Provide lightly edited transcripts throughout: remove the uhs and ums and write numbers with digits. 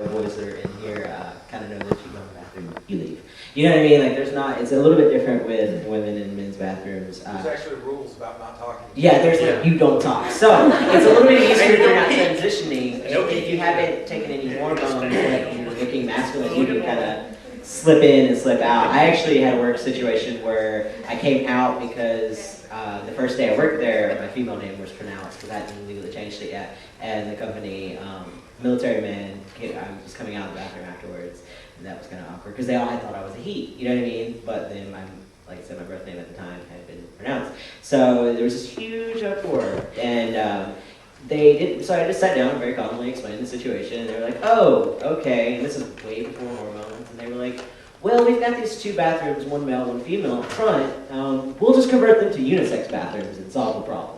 boys that are in here kind of know that you go in the bathroom, you leave. You know what I mean? Like there's not, it's a little bit different with women in men's bathrooms. There's actually rules about not talking. Yeah, there's like, you don't talk. So it's a little bit easier if you're not transitioning. If you haven't taken any hormones, like you're looking masculine, you can kind of slip in and slip out. I actually had a work situation where I came out because the first day I worked there, my female name was pronounced because I hadn't legally changed it yet. And the company, military man, I was coming out of the bathroom afterwards, and that was kind of awkward because they all had thought I was a he, you know what I mean? But then, like I said, my birth name at the time had been pronounced. So there was this huge uproar, and they didn't, so I just sat down and very calmly explained the situation, and they were like, oh, okay, and this is way before hormones, and they were like, well, we've got these two bathrooms, one male, one female up front, we'll just convert them to unisex bathrooms and solve the problem.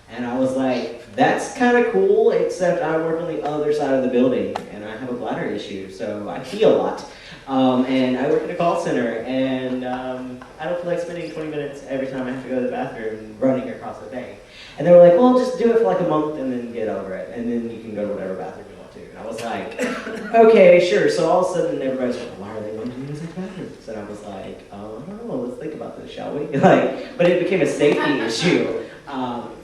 And I was like, that's kind of cool, except I work on the other side of the building, and I have a bladder issue, so I pee a lot. And I work in a call center, and I don't feel like spending 20 minutes every time I have to go to the bathroom running across the thing. And they were like, well, just do it for like a month and then get over it, and then you can go to whatever bathroom you want to. And I was like, okay, sure. So all of a sudden, everybody's like, why are they going to unisex bathrooms? And I was like, I don't know, let's think about this, shall we? But it became a safety issue.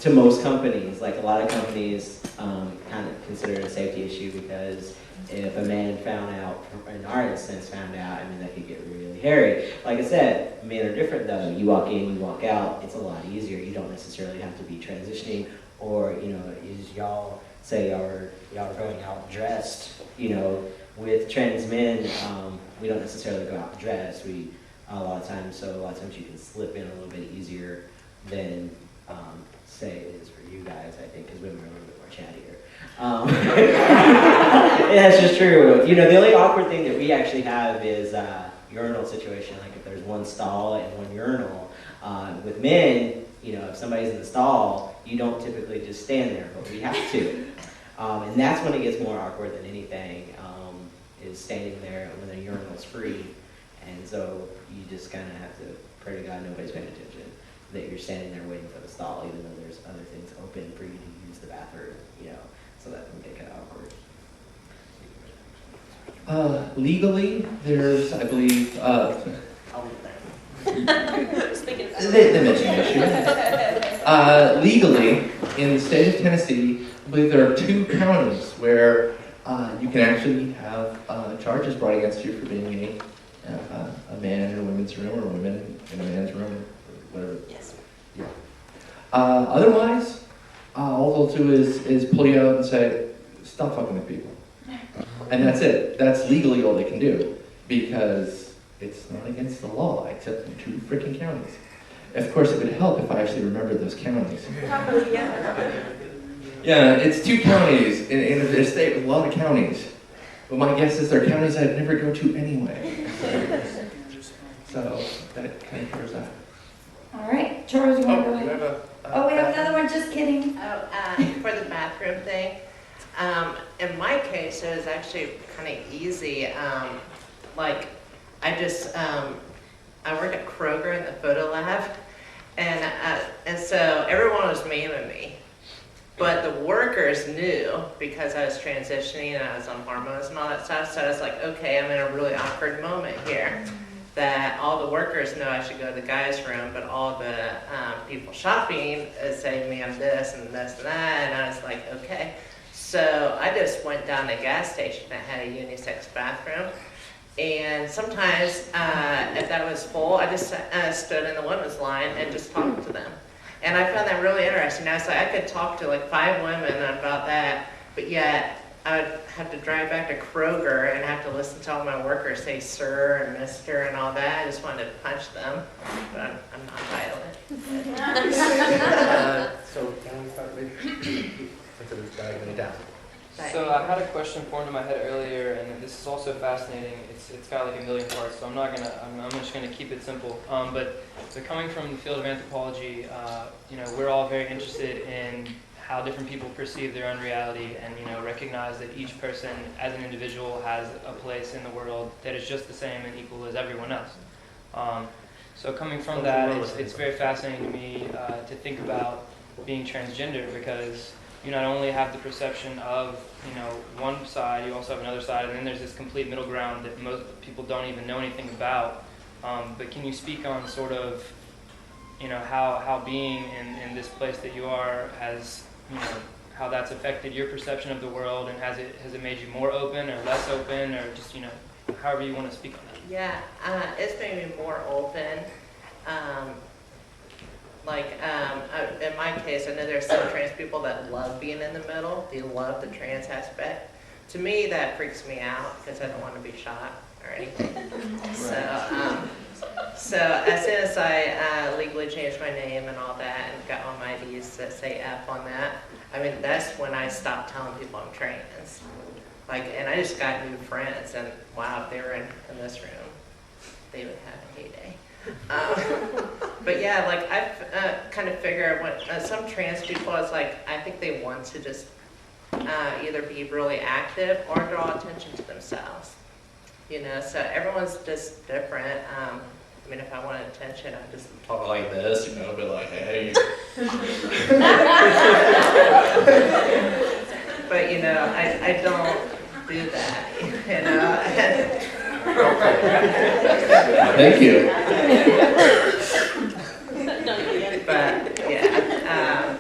To most companies, like a lot of companies kind of consider it a safety issue because if a man found out, in our instance found out, I mean that could get really hairy. Like I said, men are different though. You walk in, you walk out, it's a lot easier. You don't necessarily have to be transitioning or, you know, as y'all say y'all are going out dressed, you know, with trans men, we don't necessarily go out dressed. A lot of times you can slip in a little bit easier than say it is for you guys, I think, because women are a little bit more chattier. That's just true. You know, the only awkward thing that we actually have is urinal situation. Like if there's one stall and one urinal. With men, you know, if somebody's in the stall, you don't typically just stand there, but we have to. And that's when it gets more awkward than anything, is standing there when the urinal's free. And so you just kind of have to pray to God nobody's paying attention, that you're standing there waiting for the stall, even though there's other things open for you to use the bathroom, you know, so that can get kind of awkward. Legally, there's, I believe, they mentioned the issue. Legally, in the state of Tennessee, I believe there are 2 counties where you can actually have charges brought against you for being a man in a women's room or a woman in a man's room, or whatever. Yes. Yeah. Otherwise, all they'll do is pull you out and say, stop fucking with people. And that's it. That's legally all they can do, because it's not against the law, except in 2 freaking counties. Of course, it would help if I actually remembered those counties. Probably, yeah. Yeah, it's 2 counties in a state with a lot of counties. But my guess is they're counties I'd never go to anyway. So that kind of covers that. All right, Charles, you want to go ahead? We have another one. Just kidding. For the bathroom thing, in my case, it was actually kind of easy. Like, I work at Kroger in the photo lab, and so everyone was mean to me. But the workers knew, because I was transitioning and I was on hormones and all that stuff, so I was like, okay, I'm in a really awkward moment here. That all the workers know I should go to the guys' room, but all the people shopping is saying to me I'm this and this and that, and I was like, okay. So I just went down to a gas station that had a unisex bathroom, and sometimes if that was full, I just stood in the women's line and just talked to them. And I found that really interesting. I was like, I could talk to like 5 women about that, but yet I would have to drive back to Kroger and have to listen to all my workers say sir and mister and all that. I just wanted to punch them, but I'm not violent. So can we start with this guy going down? So I had a question formed in my head earlier, and this is also fascinating. It's got like a million parts, so I'm just gonna keep it simple. But coming from the field of anthropology, you know, we're all very interested in how different people perceive their own reality, and you know, recognize that each person as an individual has a place in the world that is just the same and equal as everyone else. So coming from that, it's very fascinating to me to think about being transgender, because you not only have the perception of, one side, you also have another side, and then there's this complete middle ground that most people don't even know anything about. But can you speak on sort of, how being in this place that you are has, how that's affected your perception of the world, and has it made you more open or less open, or just, however you want to speak on that? Yeah, it's made me more open. In my case, I know there's some trans people that love being in the middle. They love the trans aspect. To me, that freaks me out because I don't want to be shot or anything. So as soon as I legally changed my name and all that and got on my IDs that say F on that, that's when I stopped telling people I'm trans. And I just got new friends, and wow, if they were in this room, they would have a heyday. But yeah, I've kind of figured what some trans people is I think they want to just either be really active or draw attention to themselves. So everyone's just different. If I wanted attention, I'd just Talk like this, be like, hey. But I don't do that. Thank you. But yeah,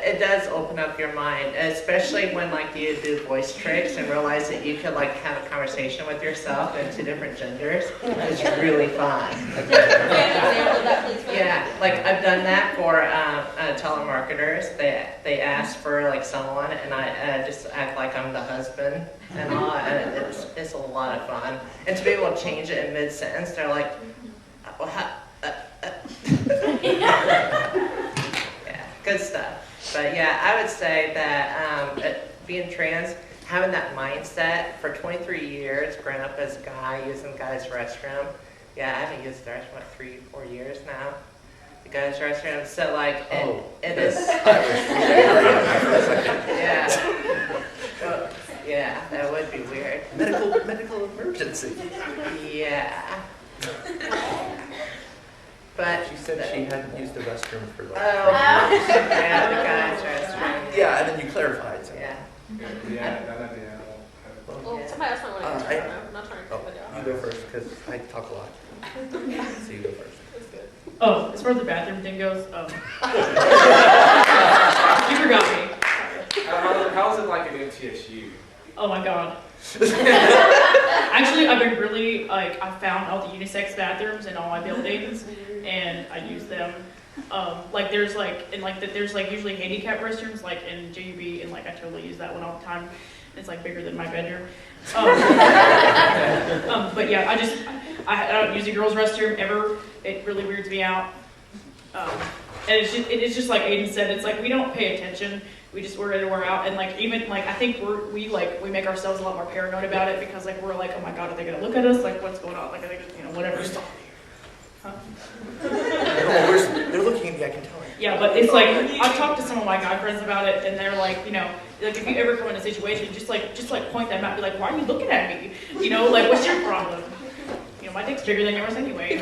it does open up your mind, especially when you do voice tricks and realize that you can have a conversation with yourself in 2 different genders. It's really fun. Yeah, I've done that for telemarketers. They ask for someone, and I just act like I'm the husband and all, and it's a lot of fun. And to be able to change it in mid-sentence, they're like, well, yeah, good stuff. But yeah, I would say that being trans, having that mindset for 23 years, growing up as a guy, using the guy's restroom. Yeah, I haven't used the restroom in 3-4 years now. The guy's restroom. So it is. Yeah. Well, yeah, that would be weird. Medical emergency. Yeah. But She said she hadn't used the restroom for yeah, the guy's restroom. Yeah, and then you clarified. So. Yeah. Well, somebody else might want to answer. I'm not trying to cut it You go first, because I talk a lot. So you go first. It's good. Oh, as far as the bathroom thing goes, you forgot me. How is it like at MTSU? Oh my god. Actually, I've been really, I found all the unisex bathrooms in all my buildings, and I use them. There's there's usually handicap restrooms, in JUB, and I totally use that one all the time. It's bigger than my bedroom. But yeah, I don't use a girl's restroom ever. It really weirds me out. And it's just like Aiden said, it's we don't pay attention. We just we're in or we're out, and even I think we make ourselves a lot more paranoid about it because we're oh my god, are they gonna look at us? What's going on? Are they whatever. Huh? They're looking at me, I can tell. Yeah, but it's I've talked to some of my guy friends about it, and they're if you ever come in a situation, just point them out, be why are you looking at me? What's your problem? My dick's bigger than yours anyway.